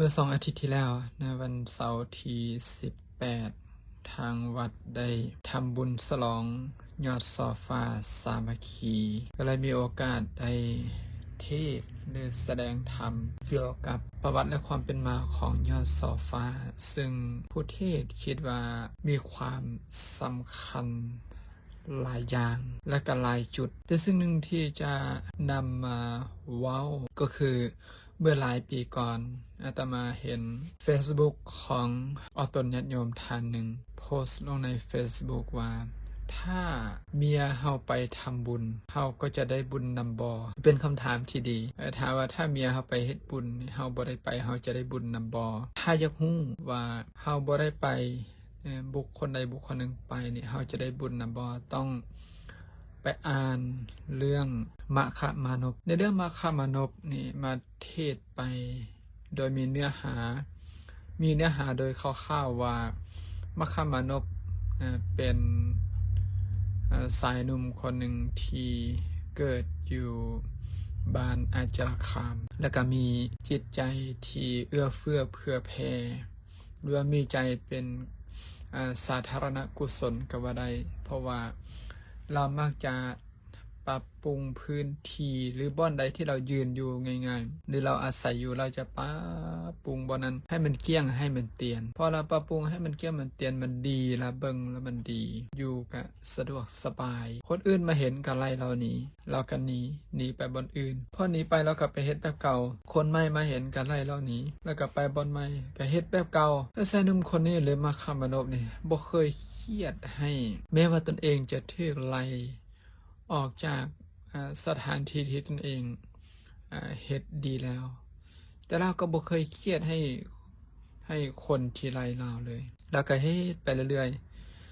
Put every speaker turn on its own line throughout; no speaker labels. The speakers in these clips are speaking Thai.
มื่อ2 อาทิตย์ที่แล้วในวันเสาร์ที่18ทางวัดได้ทำบุญฉลองยอดซอฟ้าสามัคคีก็เลยมีโอกาสได้เทศน์หรือแสดงธรรมเกี่ยวกับประวัติและความเป็นมาของยอดซอฟ้าซึ่งผู้เทศน์คิดว่ามีความสำคัญหลายอย่างและก็หลายจุดแต่สิ่งหนึ่งที่จะนำมาเว้าก็คือเมื่อหลายปีก่อนอาตมาเห็น Facebook ของอตนญาติโยมท่านหนึ่งโพสต์ลงใน Facebook ว่าถ้าเมียเฮาไปทำบุญเฮาก็จะได้บุญนำบ่เป็นคำถามที่ดีถามว่าถ้าเมียเฮาไปเฮ็ดบุญเฮาบ่ได้ไปเฮาจะได้บุญนำบ่ถ้าอยากรู้ว่าเฮาบ่ได้ไปบุคคลใดบุคคลหนึ่งไปนี่เฮาจะได้บุญนำบ่ต้องไปอ่านเรื่องมัคคะมานพในเรื่องมัคคะมานพนี่มาเทศไปโดยมีเนื้อหาโดยคร่าวๆว่ามัคคะมานพเป็นสายหนุ่มคนหนึ่งที่เกิดอยู่บ้านอาจารคามแล้วก็มีจิตใจที่เอื้อเฟื้อเผื่อแผ่หรือว่ามีใจเป็นสาธารณกุศลก็ว่าได้เพราะว่าเรามักจะปรับปรุงพื้นที่หรือบ่อนใดที่เรายืนอยู่ง่ายๆหรือเราอาศัยอยู่เราจะปรับปรุงบ่อนนั้นให้มันเกลี้ยงให้มันเตียนพอเราปรับปรุงให้มันเกลี้ยงมันเตียนมันดีแล้วเบิ่งแล้วมันดีอยู่ก็สะดวกสบายคนอื่นมาเห็นก็ไล่เราหนีเราก็หนีไปบ่อนอื่นพอหนีไปเราก็ไปเฮ็ดแบบเก่าคนใหม่มาเห็นก็ไล่เราหนีแล้วก็ไปบ่อนใหม่ก็เฮ็ดแบบเก่าแล้วชายหนุ่มคนนี้เลยมาคัมมานพนี่บ่เคยเครียดให้แม้ว่าตนเองจะถูกไล่ออกจากสถานที่ที่ตนเองเฮ็ดดีแล้วแต่เราก็บ่เคยเครียดให้คนที่ไล่เราเลยแล้วก็เฮ็ดไปเรื่อย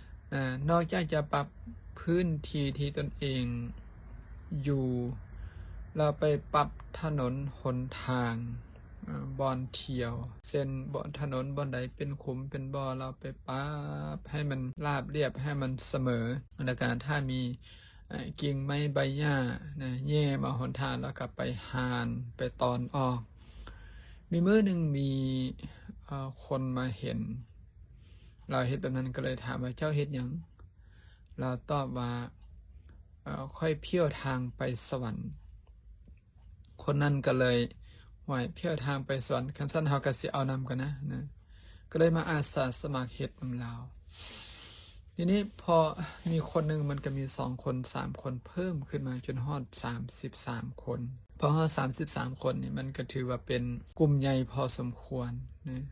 ๆนอกจากจะปรับพื้นที่ที่ตนเองอยู่เราไปปรับถนนหนทางบ่อนเที่ยวเส้นบ่อนถนนบ่อนใดเป็นขุมเป็นบ่อเราไปปรับให้มันราบเรียบให้มันเสมอแล้วก็ถ้ามีกิ่งไม้ใบหญ้าแย่มาหนทางแล้วก็ไปหานไปตอนออกมีมื้อหนึ่งมีคนมาเห็นเราเฮ็ดแบบนั้นก็เลยถามว่าเจ้าเฮ็ดหยังเราตอบว่าค่อยเพี้ยวทางไปสวรรค์คนนั้นก็เลยว่าเพี้ยวทางไปสวรรค์คันซั่นเฮาก็สิเอานำกันนะก็เลยมาอาสาสมัครเฮ็ดนำเราทีนี้พอมีคนหนึ่งมันก็มี2คน3คนเพิ่มขึ้นมาจนฮอด33คนพอฮอด33คนนี่มันก็ถือว่าเป็นกลุ่มใหญ่พอสมควรนะ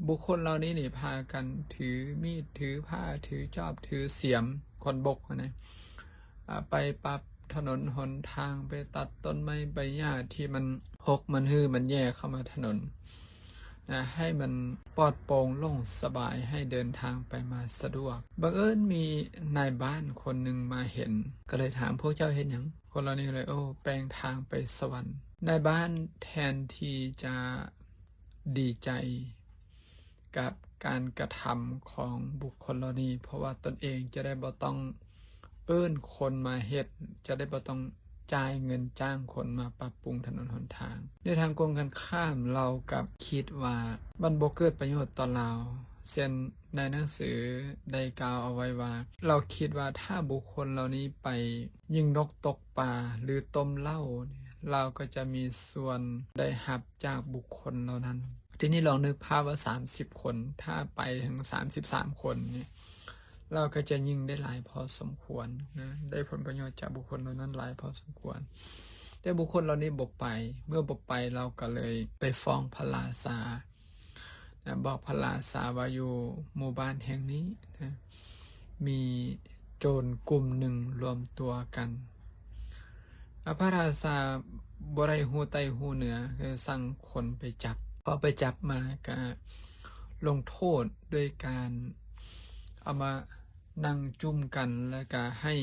บุคคลเหล่านี้นี่พากันถือมีดถือผ้าถือจอบถือเสียมคนบกนะไปปรับถนนหนทางไปตัดต้นไม้ใบหญ้าที่มันหกมันหื้อมันแย่เข้ามาถนนให้มันปลอดโปร่งโล่งสบายให้เดินทางไปมาสะดวกบังเอิญมีนายบ้านคนหนึ่งมาเห็นก็เลยถามพวกเจ้าเห็นหยังคนเหล่านี้เลยแปลงทางไปสวรรค์นายบ้านแทนที่จะดีใจกับการกระทำของบุคคลเหล่านี้เพราะว่าตนเองจะได้บ่ต้องเอิ้นคนมาเฮ็ดจะได้บ่ต้องจ่ายเงินจ้างคนมาปรับปรุงถนนหนทางในทางกงกันข้ามเรากับคิดว่ามันบ่เกิดประโยชน์ต่อเราเช่นในหนังสือได้กล่าวเอาไว้ว่าเราคิดว่าถ้าบุคคลเหล่านี้ไปยิงนกตกปลาหรือต้มเหล้าเราก็จะมีส่วนได้รับจากบุคคลเหล่านั้นทีนี้ลองนึกภาพว่า30คนถ้าไปถึง33คนนี่เราก็จะยิ่งได้หลายพอสมควรนะได้ผลประโยชน์จากบุคคลเหล่านั้นหลายพอสมควรแต่บุคคลเหล่านี้บ่ไปเมื่อบ่ไปเราก็เลยไปฟ้องพระราชาบอกพระราชาว่าอยู่หมู่บ้านแห่งนี้นะมีโจรกลุ่มหนึ่งรวมตัวกันพระราชาบ่ได้ฮู้ใต้ฮู้เหนือคือสั่งคนไปจับพอไปจับมาก็ลงโทษด้วยการเอามานั่งจุ่มกันแล้วก็ให้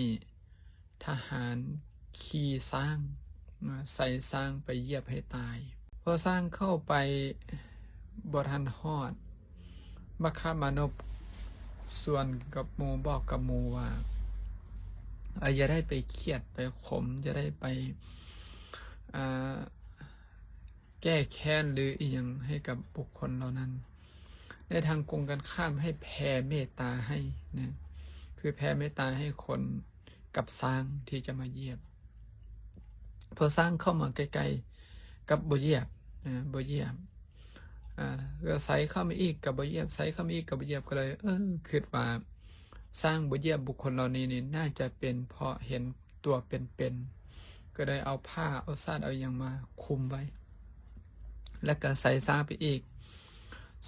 ทหารขี่ช้างใส่ช้างไปเหยียบให้ตายพอช้างเข้าไปบ่ทันฮอดมัคคะมานพส่วนกับหมู่บอกกับหมู่ว่าอย่าได้ไปเครียดไปขมจะได้ไป แก้แค้นหรืออีหยังให้กับบุคคลเหล่านั้นในทางกงกันข้ามให้แผ่เมตตาให้นะคือแผ่เมตตาให้คนกับสร้างที่จะมาเยียบพอสร้างเข้ามาใกล้ๆกับบ่เยียบบ่เยียบก็ใส่เข้ามาอีกกับบ่เยียบใส่เข้ามาอีกกับบ่เยียบก็เลยคิดว่าสร้างบ่เยียบบุคคลเหล่านี้นี่น่าจะเป็นเพราะเห็นตัวเป็นๆก็ได้เอาผ้าเอาซาดเอาอย่างมาคุมไว้แล้วก็ใส่สร้างไปอีก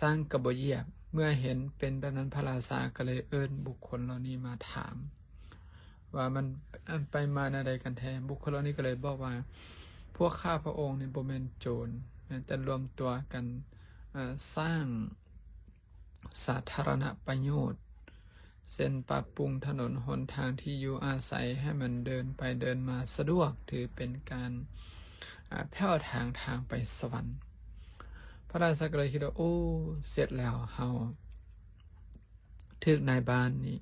สร้างกับบ่เยียบเมื่อเห็นเป็นแบบนั้นพระราชาก็เลยเอิ้นบุคคลเหล่านี้มาถามว่ามันไปมาในใดกันแท้บุคคลเหล่านี้ก็เลยบอกว่าพวกข้าพระองค์เนี่ยบ่แม่นโจรแต่รวมตัวกันสร้างสาธารณประโยชน์เส้นปรับปรุงถนนหนทางที่อยู่อาศัยให้มันเดินไปเดินมาสะดวกถือเป็นการแผ่วทางไปสวรรค์พระราชาก็เลยคิดว่าโอ้เสร็จแล้วเฮาถึกนายบ้านนี่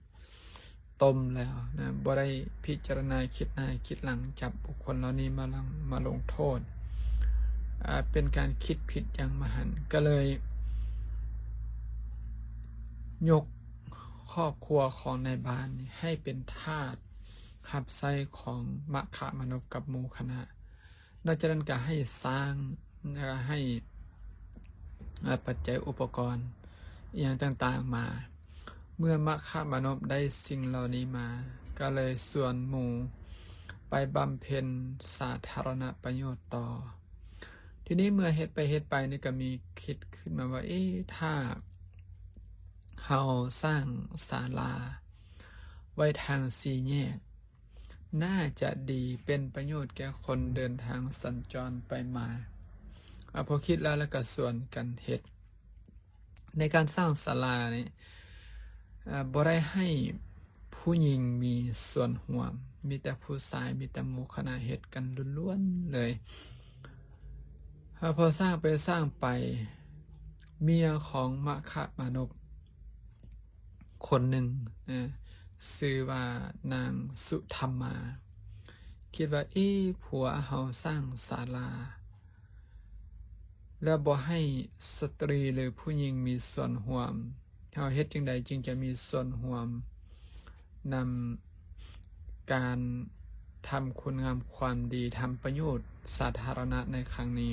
ต้มแล้วนะบ่ได้พิจารณาคิดหน้าคิดหลังจับบุคคลเหล่านี้มาลงโทษเป็นการคิดผิดอย่างมหันต์ก็เลยยกครอบครัวของนายบ้านนี่ให้เป็นทาสหับไส้ของมะขามนพกับหมู่คณะนอกจากนั้นก็ให้สร้างให้ปัจจัยอุปกรณ์อย่างต่างๆมาเมื่อมะขามนพได้สิ่งเหล่านี้มาก็เลยส่วนหมู่ไปบำเพ็ญสาธารณประโยชน์ต่อทีนี้เมื่อเฮ็ดไปนี่ก็มีคิดขึ้นมาว่าถ้าเฮาสร้างศาลาไว้ทางสี่แยกน่าจะดีเป็นประโยชน์แก่คนเดินทางสัญจรไปมาพอคิดแล้วก็ส่วนกันเฮ็ดในการสร้างศาลานี่บ่ได้ให้ผู้หญิงมีส่วนร่วมมีแต่ผู้ชายมีแต่หมู่คณะเฮ็ดกันล้วนๆเลยพอสร้างไปเมียของมะขามนพคนหนึ่งชื่อว่านางสุธรรมาคิดว่าผัวเฮาสร้างศาลาแล้วบ่ให้สตรีหรือผู้หญิงมีส่วนร่วมเฮาเฮ็ดจังใดจึงจะมีส่วนร่วมนำการทำคุณงามความดีทำประโยชน์สาธารณะในครั้งนี้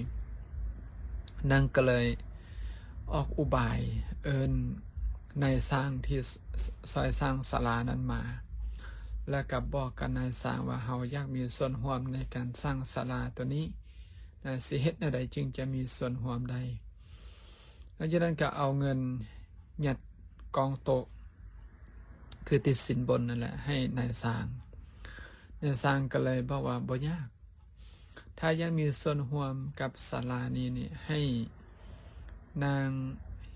นางก็เลยออกอุบายเอิ้นนายสร้างที่ซอยสร้างศาลานั้นมาแล้วก็บอกกับนายสร้างว่าเฮาอยากมีส่วนร่วมในการสร้างศาลาตัวนี้สิเฮ็ดแนวใดจึงจะมีส่วนร่วมใดหลังจากนั้นก็เอาเงินยัดกองโต๊ะคือติดสินบนนั่นแหละให้นายสร้างก็เลยบอกว่าบ่ยากถ้ายังมีส่วนร่วมกับศาลานี้นี่ให้นาง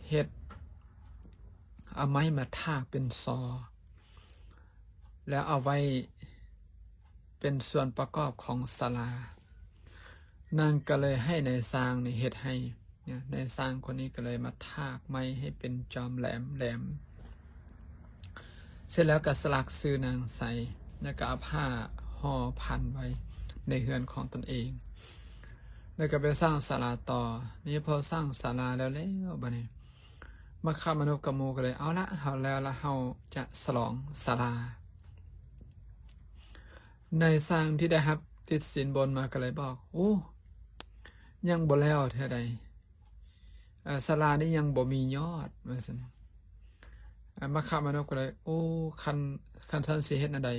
เฮ็ดเอาไม้มาทากเป็นซอแล้วเอาไว้เป็นส่วนประกอบของศาลานางก็เลยให้นายสร้างนี่เฮ็ดให้นายสร้างคนนี้ก็เลยมาทากไม้ให้เป็นจอมแหลมเสร็จแล้วก็สลักชื่อนางใส่แล้วก็เอาผ้าห่อพันไว้ในเฮือนของตนเองแล้วก็ไปสร้างศาลาต่อนี่พอสร้างศาลาแล้วบัดนี้มะขามนพกับหมู่ก็เลยเอาละเฮาแล้วละเฮาจะฉลองศาลานายสร้างที่ได้รับติดสินบนมาก็เลยบอกโอ้ยังบ่แล้วเท่าใดศาลานี้ยังบ่มียอดว่าซั่นมะขามนพก็เลยโอ้คันท่านสิเฮ็ดอันใด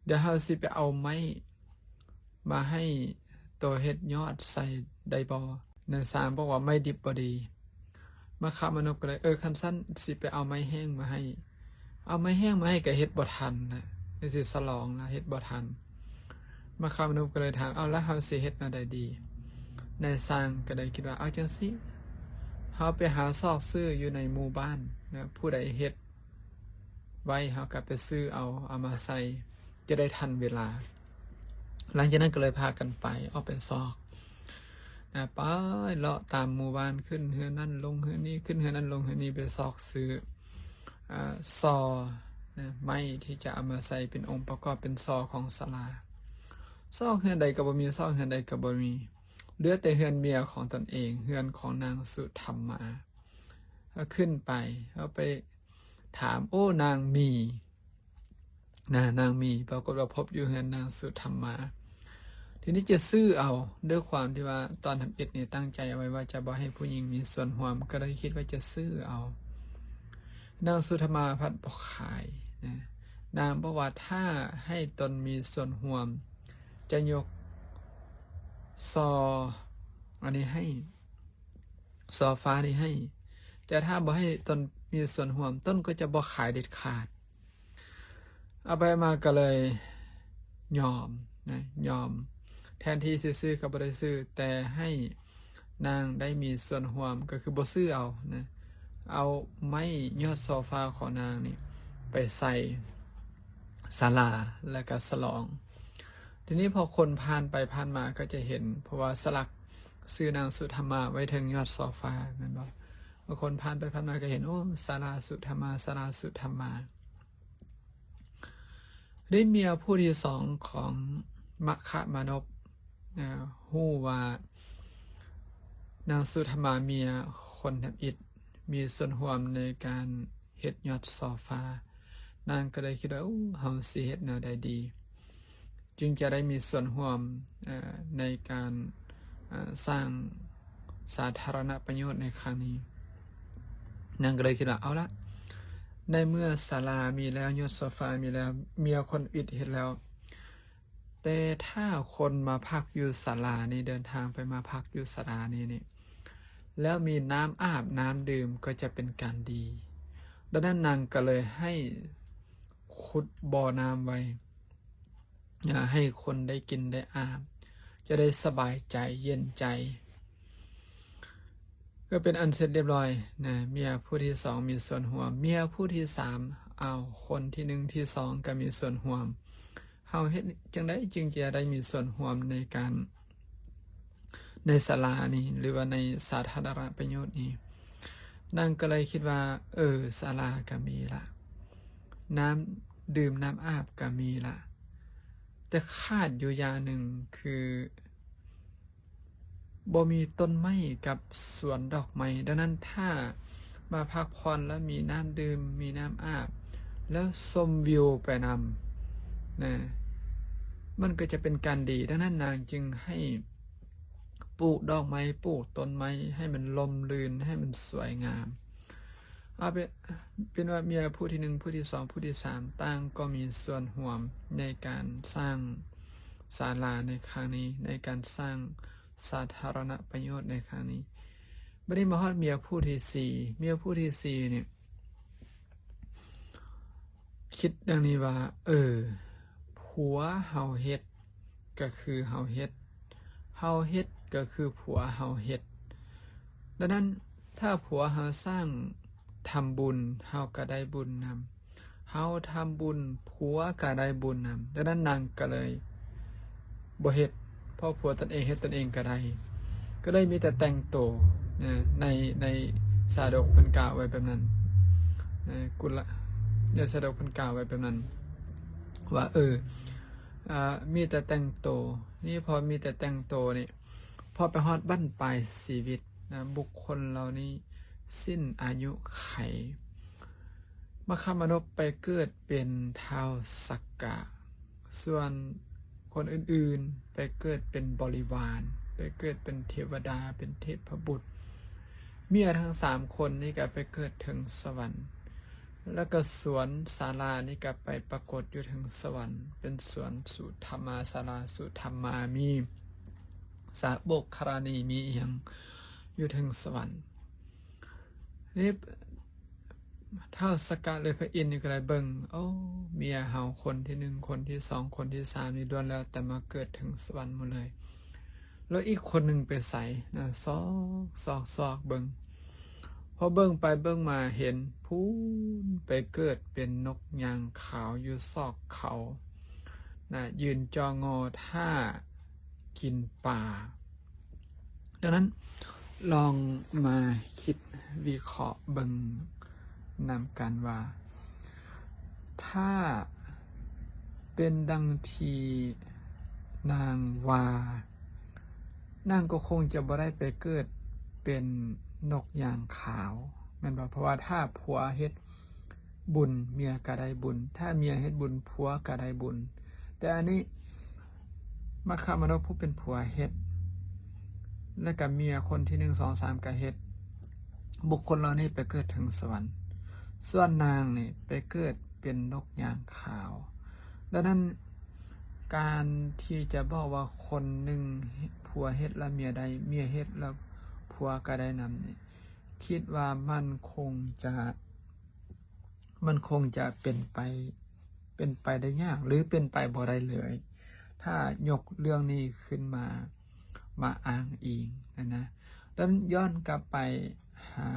เดี๋ยวเฮาสิไปเอาไม้มาให้ตัวเฮ็ดยอดใส่ได้บ่นายสร้างบอกว่าไม่ดิบบ่ดีมะขามนพก็เลยคันซั่นสิไปเอาไม้แห้งมาให้เอาไม้แห้งมาให้ก็เฮ็ดบ่ทันนะสิฉลองนะเฮ็ดบ่ทันมะขามนพก็เลยถามเอาแล้วเฮาสิเฮ็ดอันใดดีนายสร้างก็ได้คิดว่าเอาจังซี่เฮาไปหาซอกซื้ออยู่ในหมู่บ้านนะผู้ใดเฮ็ดไว้เฮาก็ไปซื้อเอามาใส่จะได้ทันเวลาหลังจากนั้นก็เลยพากันไปออกไปซอกไปเลาะตามหมู่บ้านขึ้นเฮือนั่นลงเฮือนี้ขึ้นเฮือนั่นลงเฮือนี้ไปซอกซื้อซอไม้ที่จะเอามาใส่เป็นองค์ประกอบเป็นซอของศาลาซอกเฮือใดก็บ่มีซอกเฮือใดก็บ่มี เหลือแต่เฮือนเมียของตนเองเฮือนของนางสุธรรมาก็ขึ้นไปเอาไปถามโอ้นางมีนางมีปรากฏว่าพบอยู่เฮือนนางสุธรรมาทีนี้จะซื้อเอาด้วยความที่ว่าตอนทำอิฐนี่ตั้งใจเอาไว้ว่าจะบ่ให้ผู้หญิงมีส่วนร่วมก็เลยคิดว่าจะซื้อเอานางสุธรรมาพัดบ่ขายนะนางบอกว่าถ้าให้ตนมีส่วนร่วมจะยกซออันนี้ให้ซอฟ้านี่ให้แต่ถ้าบ่ให้ตนมีส่วนร่วมต้นก็จะบ่ขายเด็ดขาดเอาไปมาก็เลยยอมนะยอมแทนที่ซื้อก็บ่ได้ซื้อแต่ให้นางได้มีส่วนร่วมก็คือบ่ซื้อเอานะเอาไม้ยอดโซฟาของนางนี่ไปใส่ศาลาแล้วก็สลองทีนี้พอคนผ่านไปผ่านมาก็จะเห็นเพราะว่าสลักชื่อนางสุธรรมาไว้ถึงยอดโซฟาแม่นบ่บางคนผ่านไปผ่านมาก็เห็นโอ้ศาลาสุธรรมาศาลาสุธรรมาได้เมียผู้ที่สองของมคะมานพฮู้ว่านางสุธรรมาเมียคนทำอิฐมีส่วนร่วมในการเฮ็ดยอดโซฟานางก็เลยคิดว่าเฮาสิเฮ็ดแนวใดดีจึงจะได้มีส่วนร่วมในการสร้างสาธารณประโยชน์ในครั้งนี้นางก็เลยคิดว่าเอาละในเมื่อศาลามีแล้วยอดโซฟามีแล้วเมียคนอิฐเฮ็ดแล้วแต่ถ้าคนมาพักอยู่ศาลานี้เดินทางไปมาพักอยู่ศาลานี้นี่แล้วมีน้ำอาบน้ำดื่มก็จะเป็นการดีดังนั้นนางก็เลยให้ขุดบ่อน้ำไว้ให้คนได้กินได้อาบจะได้สบายใจเย็นใจก็เป็นอันเสร็จเรียบร้อยนะเมียผู้ที่สองมีส่วนร่วมเมียผู้ที่สามเอาคนที่หนึ่งที่สองก็มีส่วนร่วมเฮาเฮ็ดจังได๋จึงจะได้มีส่วนร่วมในการในศาลานี้หรือว่าในสาธารณประโยชน์นี้นางก็เลยคิดว่าศาลาก็มีละน้ำดื่มน้ำอาบก็มีละแต่ขาดอยู่อย่างหนึ่งคือบ่มีต้นไม้กับสวนดอกไม้ดังนั้นถ้ามาพักผ่อนแล้วมีน้ำดื่มมีน้ำอาบแล้วชมวิวไปนำนะมันก็จะเป็นการดีดังนั้นนางจึงให้ปลูกดอกไม้ปลูกต้นไม้ให้มันลมลื่นให้มันสวยงามเอาเป็นว่าเมียผู้ที่หนึ่งผู้ที่สองผู้ที่สามต่างก็มีส่วนร่วมในการสร้างศาลาในครั้งนี้ในการสร้างสาธารณประโยชน์ในครั้งนี้บัดนี้มาฮอดเมียผู้ที่สี่เมียผู้ที่สี่เนี่ยคิดดังนี้ว่าผัวเฮาเฮ็ดก็คือเฮาเฮ็ดเฮาเฮ็ดก็คือผัวเฮาเฮ็ดดังนั้นถ้าผัวเฮาสร้างทำบุญเฮาก็ได้บุญนำเฮาทำบุญผัวก็ได้บุญนำดังนั้นนางก็เลยบ่เฮ็ดเพราะผัวตนเองเฮ็ดตนเองก็ได้ก็เลยมีแต่แต่งโตในสาดกเพิ่นกล่าวไว้แบบนั้นกุลในสาดกเพิ่นกล่าวไว้แบบนั้นว่ามีแต่แต่งโตนี่พอมีแต่แต่งโตนี่พอไปฮอดบั้นปลายชีวิตนะบุคคลเหล่านี้สิ้นอายุไขมคามนพไปเกิดเป็นท้าวสักกะส่วนคนอื่นๆไปเกิดเป็นบริวารไปเกิดเป็นเทวดาเป็นเทพบุตรเมียทั้ง3คนนี่ก็ไปเกิดถึงสวรรค์แล้วก็สวนศาลานี่ก็ไปปรากฏอยู่ถึงสวรรค์เป็นสวนสุธรรมาศาลาสุธรรมามีสาบกคราณีมีอย่างอยู่ถึงสวรรค์นี่ท้าวสักกะเลยพระอินทร์นี่ก็เลยเบิ่งเมียเฮาคนที่1คนที่2คนที่3นี่ล้วนแล้วแต่มาเกิดถึงสวรรค์หมดเลยแล้วอีกคนหนึ่งไปใส่นะซอกเบิ่งพอเบิ่งไปเบิ่งมาเห็นพูนไปเกิดเป็นนกยางขาวอยู่ซอกเขานะยืนจองอท่ากินป่าดังนั้นลองมาคิดวิเคราะห์เบิ่งนำกันว่าถ้าเป็นดังทีนางวา นางก็คงจะบ่ได้ไปเกิดเป็นนกยางขาวแม่นบ่เพราะว่าถ้าผัวเฮ็ดบุญเมียก็ได้บุญถ้าเมียเฮ็ดบุญผัวก็ได้บุญแต่อันนี้มคามนพผู้เป็นผัวเฮ็ดและกับเมียคนที่1 2 3ก็เฮ็ดบุคคลเหล่านี้ไปเกิดถึงสวรรค์ส่วนนางนี่ไปเกิดเป็นนกยางขาวดังนั้นการที่จะบอกว่าคนหนึ่งผัวเฮ็ดแล้วเมียใดเมียเฮ็ดแล้วผัวก็ได้นำนี่คิดว่ามันคงจะเป็นไปได้ยากหรือเป็นไปบ่ได้เลยถ้ายกเรื่องนี้ขึ้นมาอ้างอิงนะดังนั้นย้อนกลับไปหา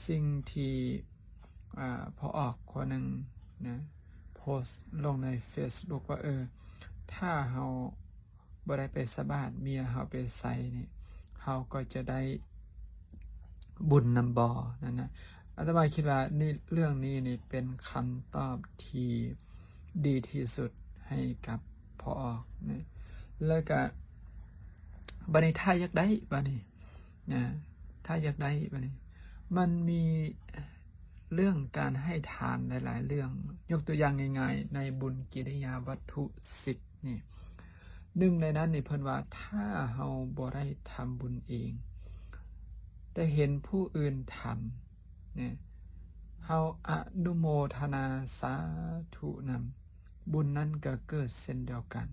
สิ่งที่พอออกคนหนึ่งนะโพสต์ลงใน Facebook ว่าถ้าเฮาบ่ได้ไปสะบาดเมียเฮาไปใส่นี่เฮาก็จะได้บุญนำบ่อนั่นนะอาตมาคิดว่านี่เรื่องนี้นี่เป็นคำตอบที่ดีที่สุดให้กับพอออกนะแล้วก็บัดนี้ถ้าอยากได้บัดนี้นะถ้าอยากได้บัดนี้มันมีเรื่องการให้ทานหลายๆเรื่องยกตัวอย่างง่ายๆในบุญกิริยาวัตถุ10นี่หนึ่งในนั้นนี่เพิ่นว่าถ้าเฮาบ่ได้ทำบุญเองแต่เห็นผู้อื่นทำเนี่ยเฮาอนุโมทนาสาธุนำบุญนั้นก็เกิดเช่นเดียวกัน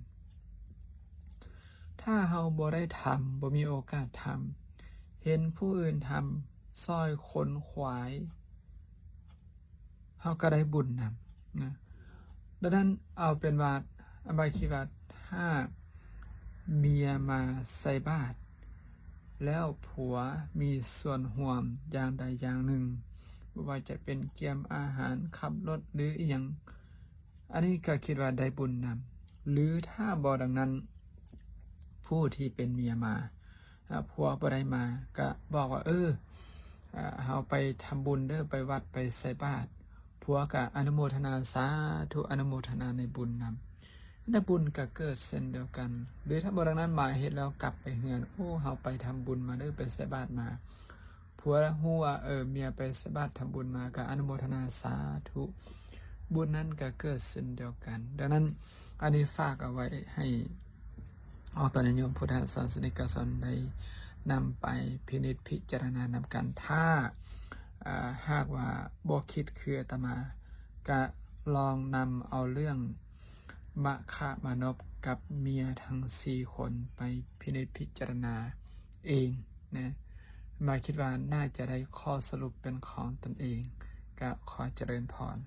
ถ้าเฮาบ่ได้ทำบ่มีโอกาสทำเห็นผู้อื่นทำซอยขนขวายเฮาก็ได้บุญนำนะดังนั้นเอาเป็นว่าอธิบายคิดว่าถ้าเมียมาใส่บาตรแล้วผัวมีส่วนร่วมอย่างใดอย่างหนึ่งบ่ว่าจะเป็นเกี่ยมอาหารขับรถหรืออีหยังอันนี้ก็คิดว่าได้บุญนำหรือถ้าบ่ดังนั้นผู้ที่เป็นเมียมาผัวบ่ได้มาก็บอกว่าเฮาไปทำบุญเด้อไปวัดไปใส่บาตรผัวก็อนุโมทนาสาธุอนุโมทนาในบุญนำได้บุญก็เกิดเช่นเดียวกันหรือถ้าบ่ดังนั้นมาเฮ็ดแล้วกลับไปเฮือนเฮาไปทำบุญมาเด้อไปใส่บาตรมาผัวฮู้ว่าเมียไปใส่บาตรทำบุญมาก็อนุโมทนาสาธุบุญนั้นก็เกิดเช่นเดียวกันดังนั้นอันนี้ฝากเอาไว้ให้ตอนโยมพุทธศาสนิกชนได้นำไปพินิจพิจารณานำกันถ้าหากว่าบ่คิดคืออาตมาก็ลองนำเอาเรื่องมคามนพกับเมียทั้ง4คนไปพินิจพิจารณาเองนะมาคิดว่าน่าจะได้ข้อสรุปเป็นของตนเองก็ขอเจริญพร